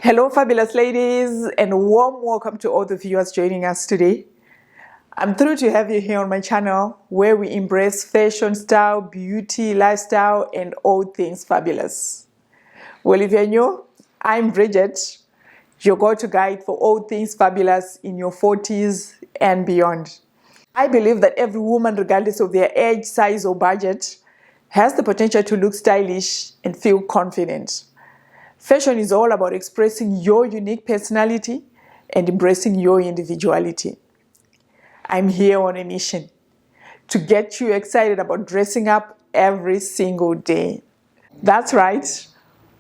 Hello, fabulous ladies, and a warm welcome to all the viewers joining us today. I'm thrilled to have you here on my channel where we embrace fashion, style, beauty, lifestyle, and all things fabulous. Well, if you're new, I'm Bridgette, your go-to guide for all things fabulous in your 40s and beyond. I believe that every woman, regardless of their age, size, or budget, has the potential to look stylish and feel confident. Fashion is all about expressing your unique personality and embracing your individuality. I'm here on a mission to get you excited about dressing up every single day. That's right.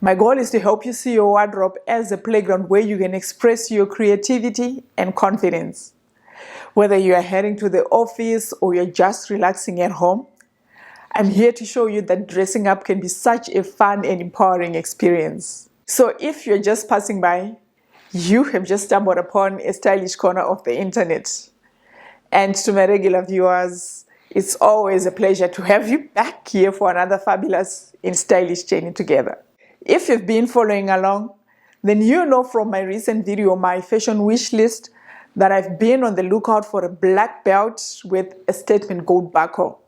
My goal is to help you see your wardrobe as a playground where you can express your creativity and confidence. Whether you are heading to the office or you're just relaxing at home, I'm here to show you that dressing up can be such a fun and empowering experience. So if you're just passing by, you have just stumbled upon a stylish corner of the internet. And to my regular viewers, it's always a pleasure to have you back here for another fabulous and stylish journey together. If you've been following along, then you know from my recent video, my fashion wish list, that I've been on the lookout for a black belt with a statement gold buckle.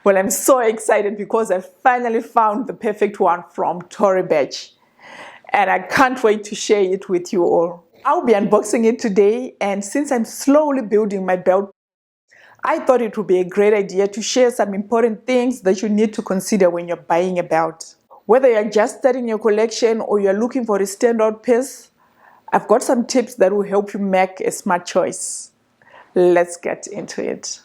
Well, I'm so excited because I finally found the perfect one from Tory Burch. And I can't wait to share it with you all. I'll be unboxing it today, and since I'm slowly building my belt, I thought it would be a great idea to share some important things that you need to consider when you're buying a belt. Whether you're just starting your collection or you're looking for a standout piece, I've got some tips that will help you make a smart choice. Let's get into it.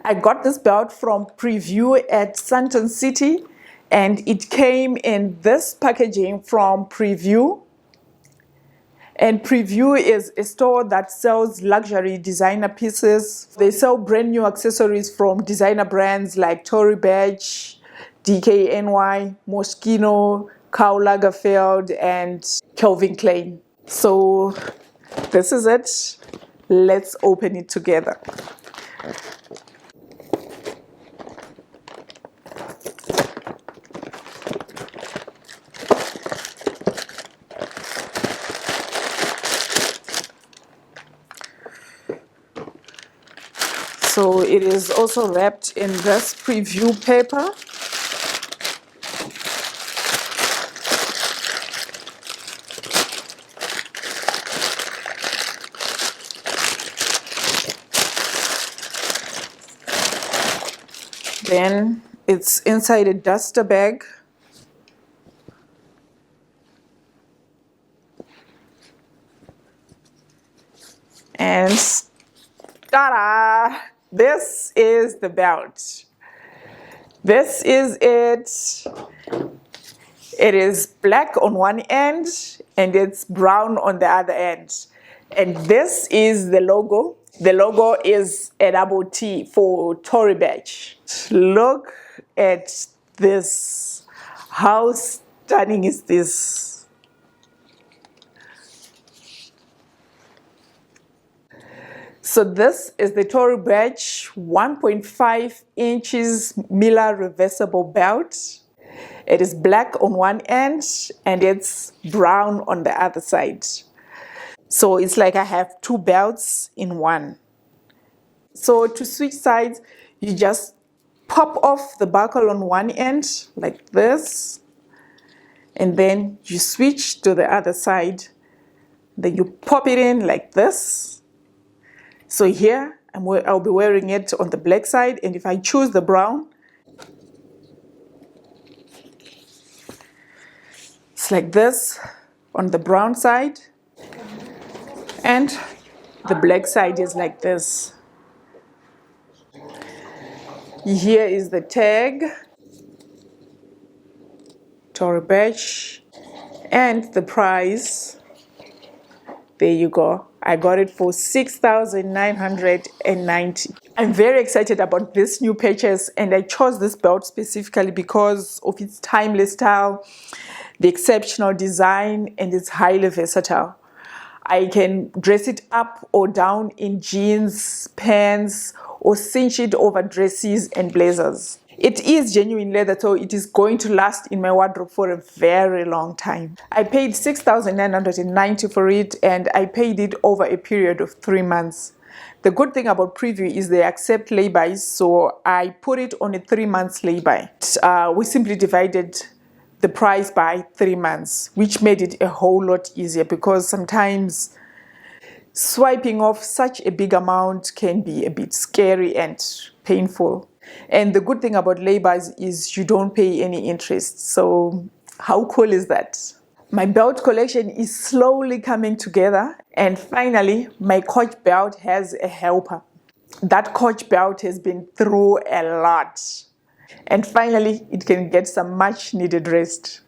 I got this belt from Preview at Sandton City, and it came in this packaging from Preview. And Preview is a store that sells luxury designer pieces. They sell brand new accessories from designer brands like Tory Burch, DKNY, Moschino, Karl Lagerfeld, and Calvin Klein. So this is it. Let's open it together. So it is also wrapped in this Preview paper. Then it's inside a duster bag. And ta-da! This is the belt. This is it. It is black on one end and it's brown on the other end. And this is the logo. The logo is a double T for Tory Burch. Look at this. How stunning is this? So this is the Tory Burch 1.5 inches Miller reversible belt. It is black on one end and it's brown on the other side. So it's like I have two belts in one. So to switch sides, you just pop off the buckle on one end like this, and then you switch to the other side. Then you pop it in like this. So here, I'll be wearing it on the black side, and if I choose the brown, it's like this on the brown side, and the black side is like this. Here is the tag, Tory Burch, and the price. There you go. I got it for $6,990. I'm very excited about this new purchase, and I chose this belt specifically because of its timeless style, the exceptional design, and it's highly versatile. I can dress it up or down in jeans, pants, or cinch it over dresses and blazers. It is genuine leather, so it is going to last in my wardrobe for a very long time. I paid 6,990 for it, and I paid it over a period of 3 months. The good thing about Preview is they accept laybys, so I put it on a 3 months layby. We simply divided the price by 3 months, which made it a whole lot easier, because sometimes swiping off such a big amount can be a bit scary and painful. And the good thing about laybys is you don't pay any interest. So how cool is that? My belt collection is slowly coming together. And finally, my Coach belt has a helper. That Coach belt has been through a lot. And finally, it can get some much needed rest.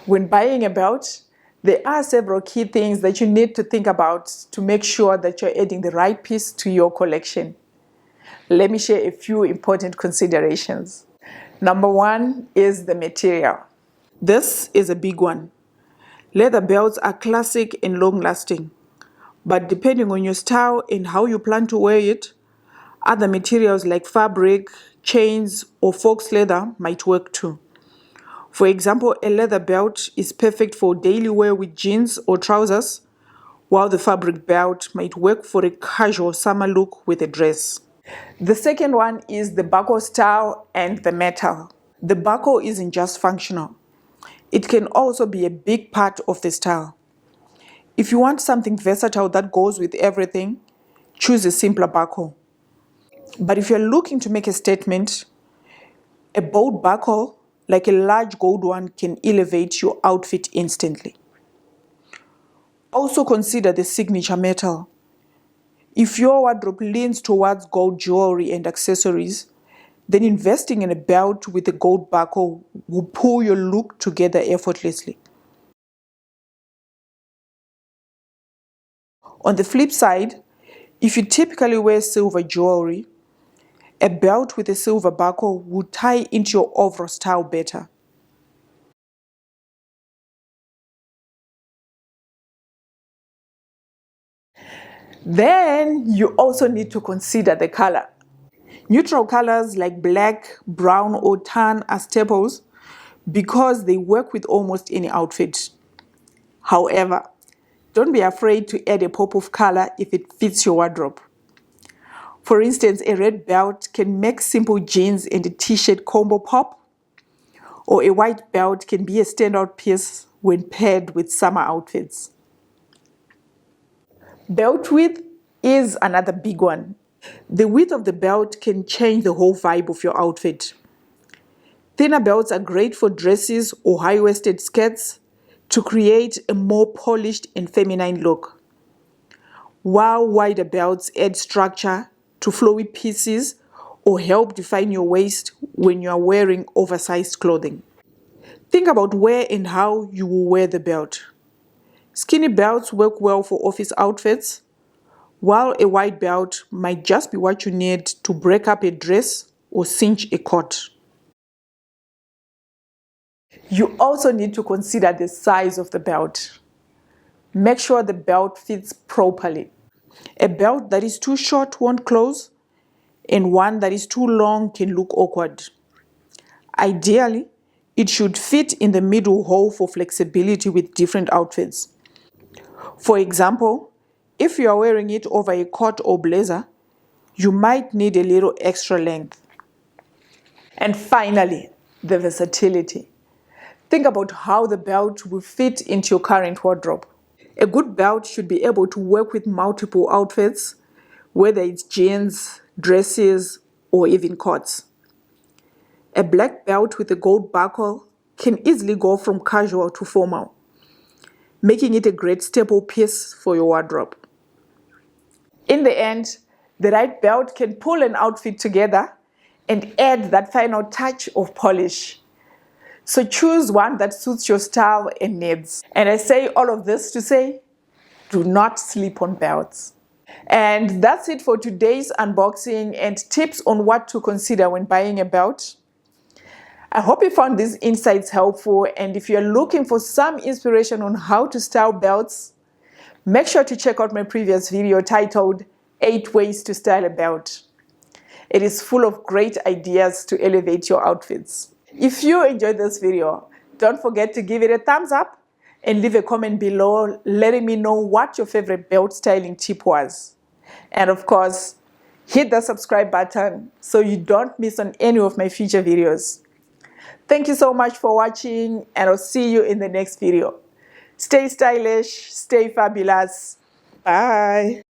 When buying a belt, there are several key things that you need to think about to make sure that you're adding the right piece to your collection. Let me share a few important considerations. Number one is the material. This is a big one. Leather belts are classic and long-lasting, but depending on your style and how you plan to wear it, other materials like fabric, chains, or fox leather might work too. For example, a leather belt is perfect for daily wear with jeans or trousers, while the fabric belt might work for a casual summer look with a dress. The second one is the buckle style and the metal. The buckle isn't just functional. It can also be a big part of the style. If you want something versatile that goes with everything, choose a simpler buckle. But if you're looking to make a statement, a bold buckle, like a large gold one, can elevate your outfit instantly. Also consider the signature metal. If your wardrobe leans towards gold jewelry and accessories, then investing in a belt with a gold buckle will pull your look together effortlessly. On the flip side, if you typically wear silver jewelry, a belt with a silver buckle will tie into your overall style better. Then you also need to consider the color. Neutral colors like black, brown, or tan are staples because they work with almost any outfit. However, don't be afraid to add a pop of color if it fits your wardrobe. For instance, a red belt can make simple jeans and a t-shirt combo pop, or a white belt can be a standout piece when paired with summer outfits. Belt width is another big one. The width of the belt can change the whole vibe of your outfit. Thinner belts are great for dresses or high-waisted skirts to create a more polished and feminine look, while wider belts add structure to flowy pieces or help define your waist when you are wearing oversized clothing. Think about where and how you will wear the belt. Skinny belts work well for office outfits, while a wide belt might just be what you need to break up a dress or cinch a coat. You also need to consider the size of the belt. Make sure the belt fits properly. A belt that is too short won't close, and one that is too long can look awkward. Ideally, it should fit in the middle hole for flexibility with different outfits. For example, if you are wearing it over a coat or blazer, you might need a little extra length. And finally, the versatility. Think about how the belt will fit into your current wardrobe. A good belt should be able to work with multiple outfits, whether it's jeans, dresses, or even coats. A black belt with a gold buckle can easily go from casual to formal, making it a great staple piece for your wardrobe. In the end, the right belt can pull an outfit together and add that final touch of polish. So choose one that suits your style and needs. And I say all of this to say, do not sleep on belts. And that's it for today's unboxing and tips on what to consider when buying a belt. I hope you found these insights helpful, and if you're looking for some inspiration on how to style belts, make sure to check out my previous video titled 8 Ways to Style a Belt. It is full of great ideas to elevate your outfits. If you enjoyed this video, don't forget to give it a thumbs up and leave a comment below letting me know what your favorite belt styling tip was. And of course, hit the subscribe button so you don't miss on any of my future videos. Thank you so much for watching, and I'll see you in the next video. Stay stylish, stay fabulous. Bye.